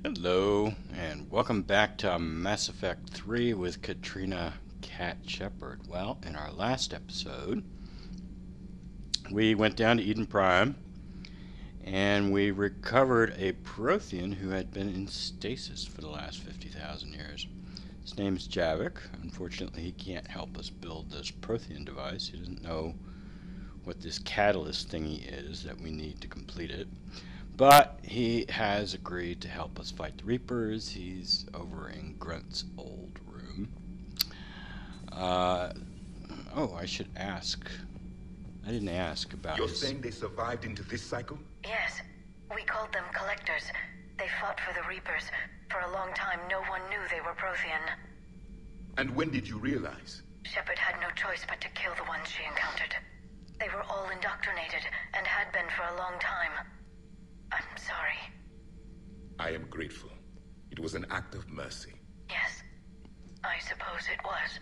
Hello, and welcome back to Mass Effect 3 with Katrina Cat Shepard. Well, in our last episode, we went down to Eden Prime, and we recovered a Prothean who had been in stasis for the last 50,000 years. His name's Javik. Unfortunately, he can't help us build this Prothean device. He doesn't know what this catalyst thingy is that we need to complete it. But he has agreed to help us fight the Reapers. He's over in Grunt's old room. Oh, I should ask. I didn't ask about You're saying they survived into this cycle? Yes. We called them Collectors. They fought for the Reapers. For a long time, no one knew they were Prothean. And when did you realize? Shepard had no choice but to kill the ones she encountered. They were all indoctrinated, and had been for a long time. I'm sorry. I am grateful. It was an act of mercy. Yes, I suppose it was.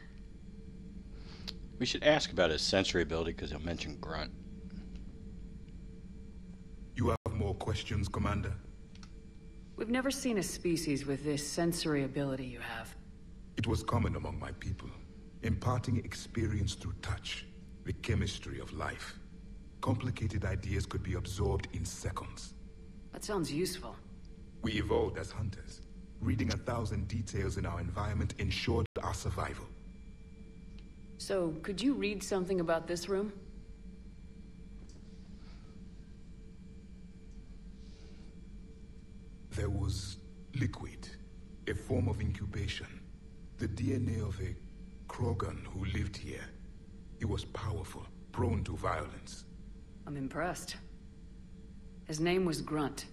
We should ask about his sensory ability because he'll mention Grunt. You have more questions, Commander? We've never seen a species with this sensory ability you have. It was common among my people, imparting experience through touch, the chemistry of life. Complicated ideas could be absorbed in seconds. That sounds useful. We evolved as hunters. Reading 1,000 details in our environment ensured our survival. So, could you read something about this room? There was liquid, a form of incubation. The DNA of a Krogan who lived here. He was powerful, prone to violence. I'm impressed. His name was Grunt.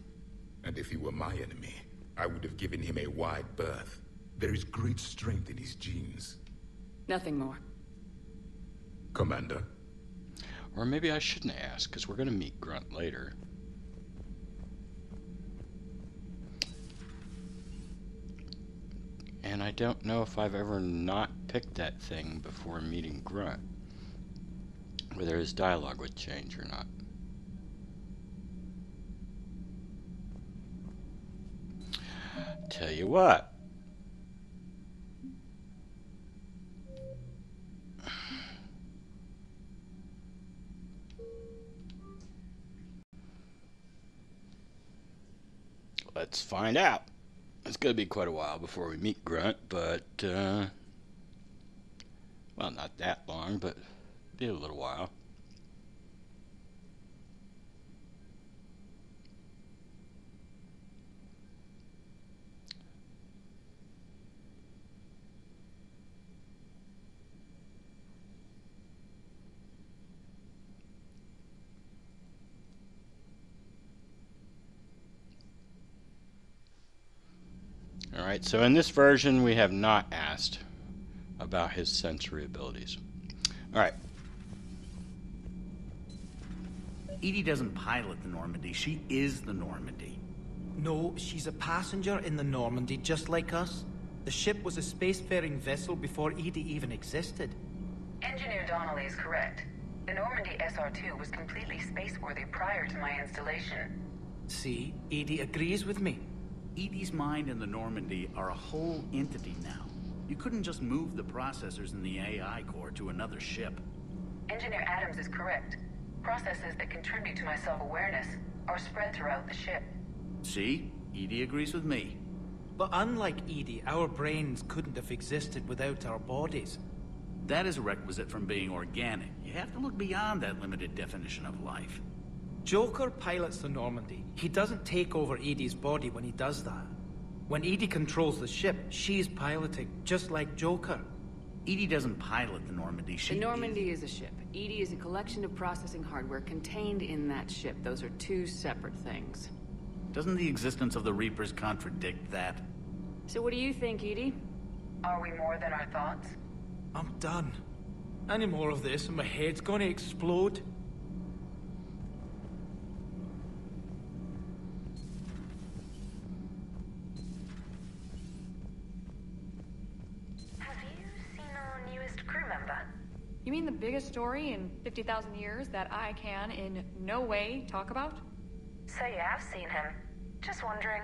And if he were my enemy, I would have given him a wide berth. There is great strength in his genes. Nothing more. Commander? Or maybe I shouldn't ask, because we're going to meet Grunt later. And I don't know if I've ever not picked that thing before meeting Grunt. Whether his dialogue would change or not. Tell you what. Let's find out. It's going to be quite a while before we meet Grunt, but, well, not that long, but be a little while. Alright, so in this version we have not asked about his sensory abilities. Alright. EDI doesn't pilot the Normandy, she is the Normandy. No, she's a passenger in the Normandy, just like us. The ship was a spacefaring vessel before EDI even existed. Engineer Donnelly is correct. The Normandy SR-2 was completely spaceworthy prior to my installation. See, EDI agrees with me. EDI's mind and the Normandy are a whole entity now. You couldn't just move the processors in the AI core to another ship. Engineer Adams is correct. Processes that contribute to my self-awareness are spread throughout the ship. See? EDI agrees with me. But unlike EDI, our brains couldn't have existed without our bodies. That is a requisite from being organic. You have to look beyond that limited definition of life. Joker pilots the Normandy. He doesn't take over EDI's body when he does that. When EDI controls the ship, she's piloting, just like Joker. EDI doesn't pilot the Normandy, The Normandy is a ship. EDI is a collection of processing hardware contained in that ship. Those are two separate things. Doesn't the existence of the Reapers contradict that? So what do you think, EDI? Are we more than our thoughts? I'm done. Any more of this and my head's gonna explode. You mean the biggest story in 50,000 years that I can in no way talk about? So you have seen him. Just wondering.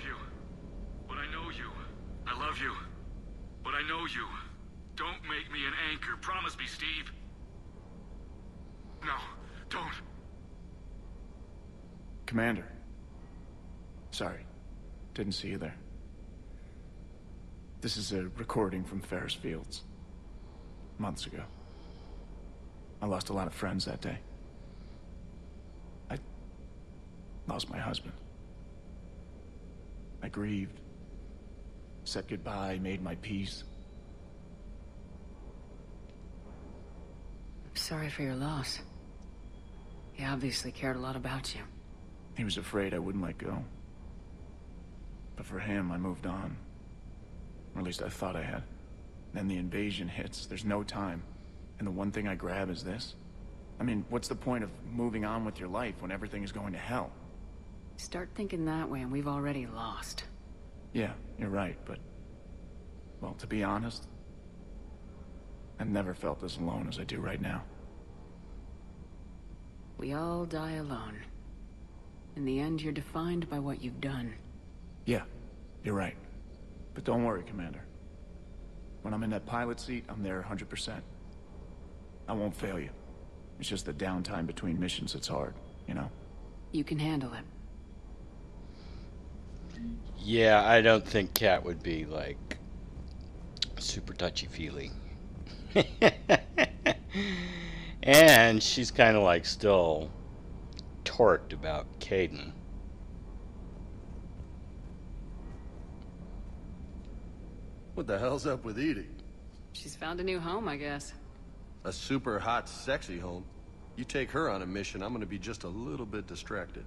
love you. But I know you. I love you. But I know you. Don't make me an anchor. Promise me, Steve. No, don't. Commander. Sorry. Didn't see you there. This is a recording from Ferris Fields. Months ago. I lost a lot of friends that day. I lost my husband. I grieved. Said goodbye, made my peace. I'm sorry for your loss. He obviously cared a lot about you. He was afraid I wouldn't let go. But for him, I moved on. Or at least I thought I had. Then the invasion hits, there's no time. And the one thing I grab is this. I mean, what's the point of moving on with your life when everything is going to hell? Start thinking that way and we've already lost. Yeah, you're right, but... well, to be honest, I've never felt as alone as I do right now. We all die alone. In the end, you're defined by what you've done. Yeah, you're right. But don't worry, Commander. When I'm in that pilot seat, I'm there 100%. I won't fail you. It's just the downtime between missions that's hard, you know? You can handle it. Yeah, I don't think Kat would be, like, super touchy-feely. And she's kind of, like, still torqued about Caden. What the hell's up with Edie? She's found a new home, I guess. A super hot, sexy home. You take her on a mission, I'm gonna be just a little bit distracted.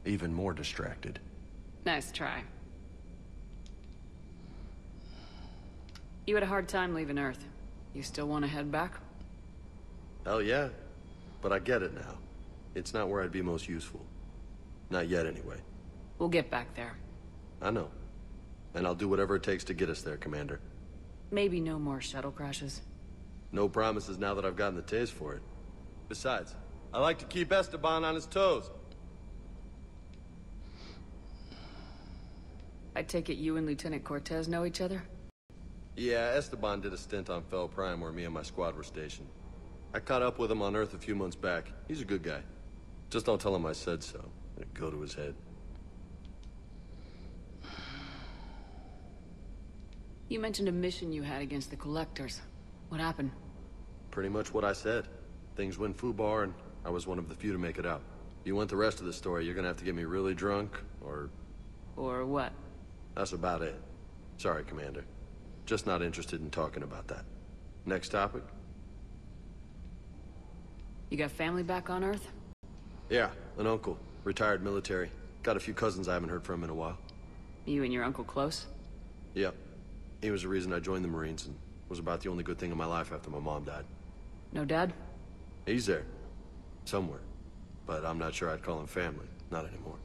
Even more distracted. Nice try. You had a hard time leaving Earth. You still want to head back? Hell yeah. But I get it now. It's not where I'd be most useful. Not yet, anyway. We'll get back there. I know. And I'll do whatever it takes to get us there, Commander. Maybe no more shuttle crashes. No promises now that I've gotten the taste for it. Besides, I like to keep Esteban on his toes. I take it you and Lieutenant Cortez know each other? Yeah, Esteban did a stint on Fel Prime where me and my squad were stationed. I caught up with him on Earth a few months back. He's a good guy. Just don't tell him I said so. It'd go to his head. You mentioned a mission you had against the Collectors. What happened? Pretty much what I said. Things went foobar, and I was one of the few to make it out. If you want the rest of the story, you're gonna have to get me really drunk, or... Or what? That's about it. Sorry, Commander. Just not interested in talking about that. Next topic? You got family back on Earth? Yeah, an uncle. Retired military. Got a few cousins I haven't heard from in a while. You and your uncle close? Yep. He was the reason I joined the Marines and was about the only good thing in my life after my mom died. No dad? He's there. Somewhere. But I'm not sure I'd call him family. Not anymore.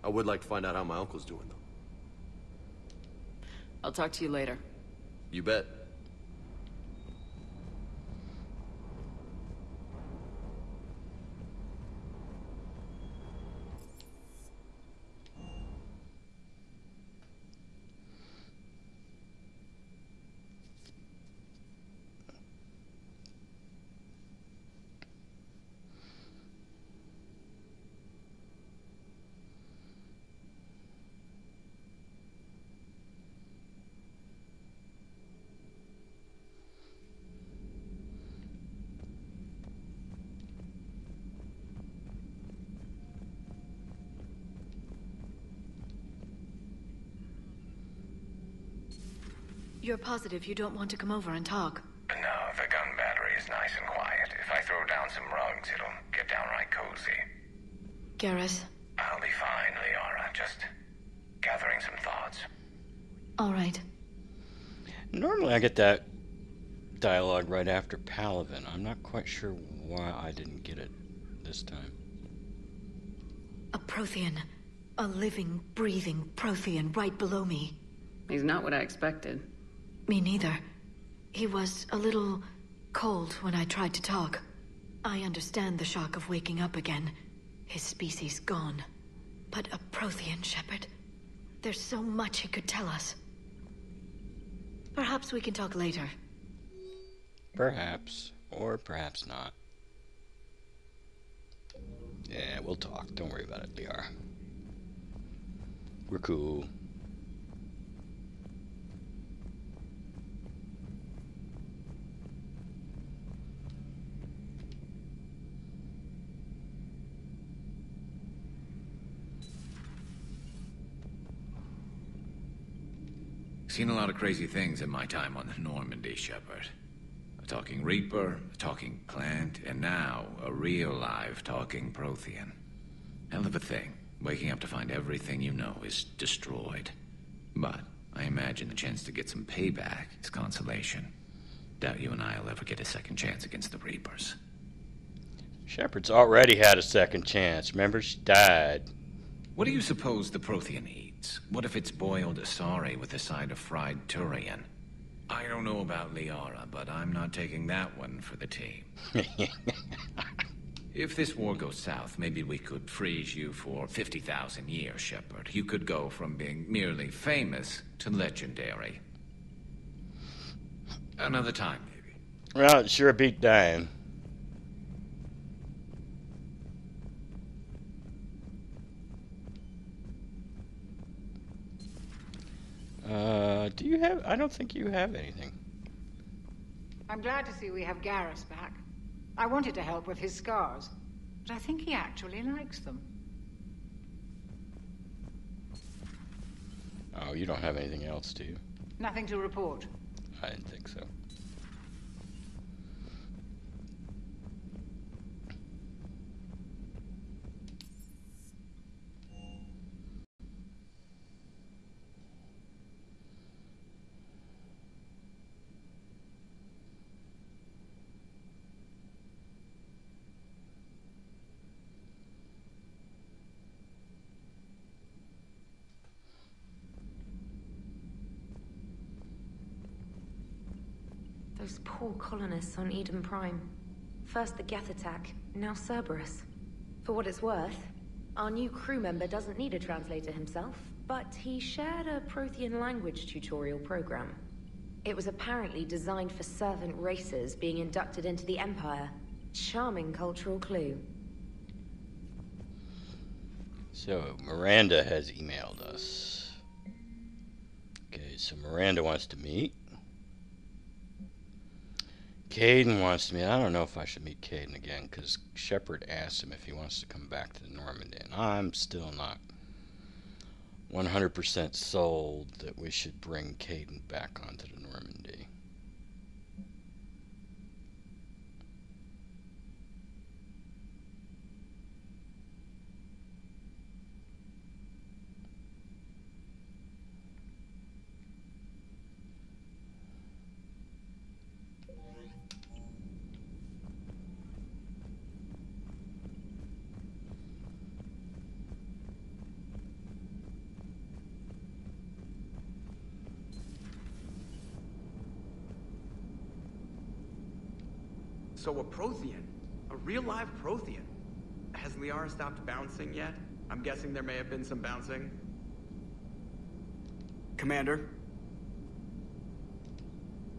I would like to find out how my uncle's doing, though. I'll talk to you later. You bet. You're positive you don't want to come over and talk? No, the gun battery is nice and quiet. If I throw down some rugs, it'll get downright cozy. Garrus? I'll be fine, Liara. Just gathering some thoughts. All right. Normally I get that dialogue right after Palavin. I'm not quite sure why I didn't get it this time. A Prothean. A living, breathing Prothean right below me. He's not what I expected. Me neither. He was a little cold when I tried to talk. I understand the shock of waking up again. His species gone. But a Prothean, Shepard. There's so much he could tell us. Perhaps we can talk later. Perhaps. Or perhaps not. Yeah, we'll talk. Don't worry about it, Liara. We're cool. Seen a lot of crazy things in my time on the Normandy, Shepard. A talking Reaper, a talking plant, and now a real live talking Prothean. Hell of a thing. Waking up to find everything you know is destroyed. But I imagine the chance to get some payback is consolation. Doubt you and I will ever get a second chance against the Reapers. Shepard's already had a second chance. Remember, she died. What do you suppose the Prothean eats? What if it's boiled asari with a side of fried Turian? I don't know about Liara, but I'm not taking that one for the team. If this war goes south, maybe we could freeze you for 50,000 years, Shepard. You could go from being merely famous to legendary. Another time, maybe. Well, it sure beat dying. Do you have... I don't think you have anything. I'm glad to see we have Garrus back. I wanted to help with his scars, but I think he actually likes them. Oh, you don't have anything else, do you? Nothing to report. I didn't think so. Those poor colonists on Eden Prime. First the Geth attack, now Cerberus. For what it's worth, our new crew member doesn't need a translator himself, but he shared a Prothean language tutorial program. It was apparently designed for servant races being inducted into the Empire. Charming cultural clue. So, Miranda has emailed us. Okay, so Miranda wants to meet. Caden wants to meet. I don't know if I should meet Caden again, because Shepard asked him if he wants to come back to the Normandy, and I'm still not 100% sold that we should bring Caden back onto the Normandy. So a Prothean? A real live Prothean? Has Liara stopped bouncing yet? I'm guessing there may have been some bouncing. Commander?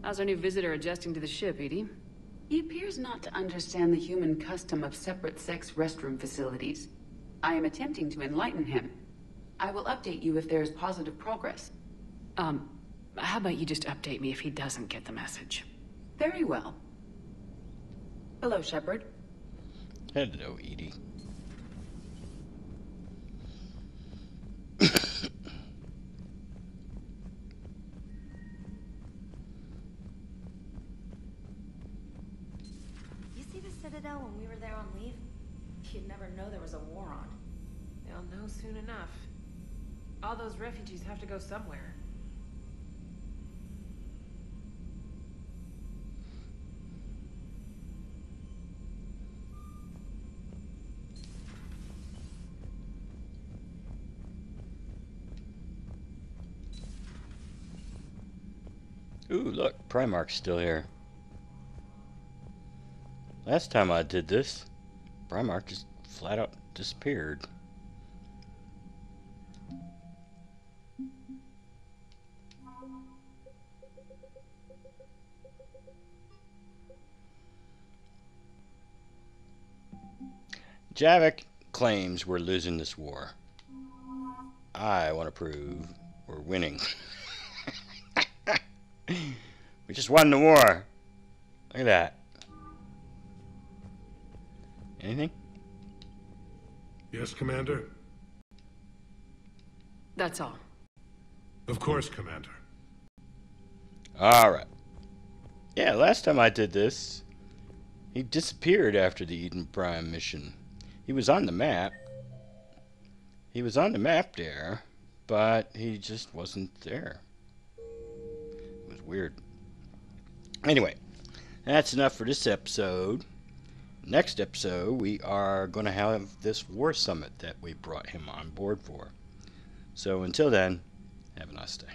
How's our new visitor adjusting to the ship, Edie? He appears not to understand the human custom of separate sex restroom facilities. I am attempting to enlighten him. I will update you if there is positive progress. How about you just update me if he doesn't get the message? Very well. Hello, Shepard. Hello, Edie. You see the Citadel when we were there on leave? You'd never know there was a war on. They'll know soon enough. All those refugees have to go somewhere. Ooh, look, Primarch's still here. Last time I did this, Primarch just flat out disappeared. Javik claims we're losing this war. I want to prove we're winning. We just won the war. Look at that. Anything? Yes, Commander? That's all. Of course, Commander. Alright. Yeah, last time I did this, he disappeared after the Eden Prime mission. He was on the map. He was on the map there, but he just wasn't there. It was weird. Anyway, that's enough for this episode. Next episode, we are going to have this war summit that we brought him on board for. So until then, have a nice day.